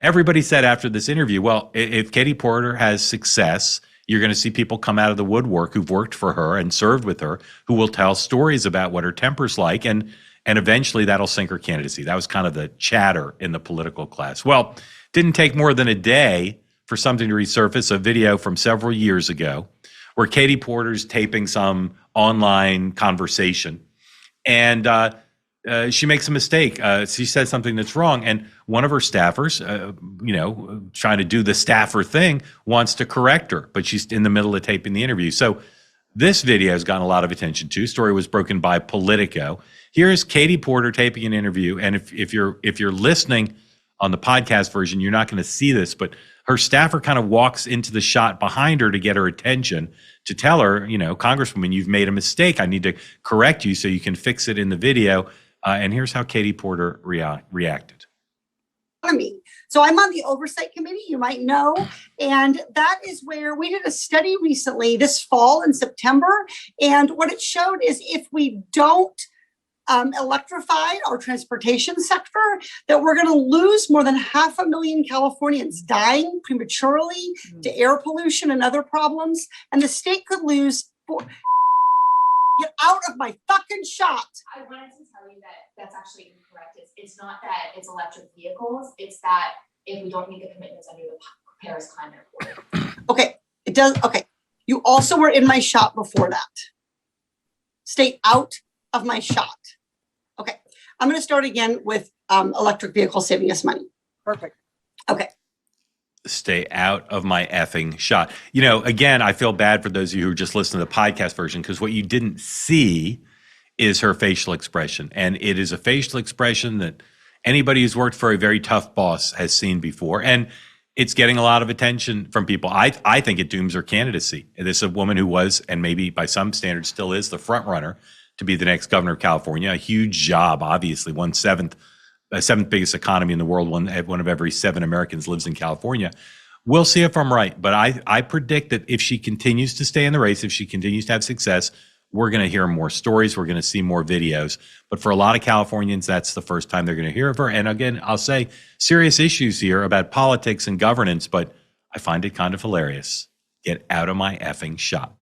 Everybody said after this interview, well, if Katie Porter has success, you're going to see people come out of the woodwork who've worked for her and served with her, who will tell stories about what her temper's like, and eventually that'll sink her candidacy. That was kind of the chatter in the political class. Well, didn't take more than a day for something to resurface, a video from several years ago where Katie Porter's taping some online conversation, and she makes a mistake. She says something that's wrong, and one of her staffers, trying to do the staffer thing, wants to correct her, but she's in the middle of taping the interview. So this video has gotten a lot of attention too. Story was broken by Politico. Here's Katie Porter taping an interview, and if you're listening on the podcast version, you're not going to see this, but her staffer kind of walks into the shot behind her to get her attention, to tell her, Congresswoman, you've made a mistake. I need to correct you so you can fix it in the video. And here's how Katie Porter reacted. So I'm on the Oversight Committee, you might know, and that is where we did a study recently this fall in September. And what it showed is if we don't electrify our transportation sector, that we're going to lose more than 500,000 Californians dying prematurely to air pollution and other problems. And the state could lose get out of my fucking shot. I wanted to tell you that that's actually incorrect. It's not that it's electric vehicles. It's that if we don't meet the commitments under the Paris Climate Accord. Okay, it does. Okay, you also were in my shot before that. Stay out of my shot. Okay, I'm going to start again with electric vehicles saving us money. Perfect. Okay. Stay out of my effing shot. Again, I feel bad for those of you who just listen to the podcast version, because what you didn't see is her facial expression. And it is a facial expression that anybody who's worked for a very tough boss has seen before. And it's getting a lot of attention from people. I think it dooms her candidacy. This is a woman who was, and maybe by some standards still is, the front runner to be the next governor of California. A huge job, obviously, seventh biggest economy in the world. One of every 7 Americans lives in California. We'll see if I'm right, but I predict that if she continues to stay in the race, if she continues to have success, we're going to hear more stories. We're going to see more videos. But for a lot of Californians, that's the first time they're going to hear of her. And again, I'll say serious issues here about politics and governance, but I find it kind of hilarious. Get out of my effing shot.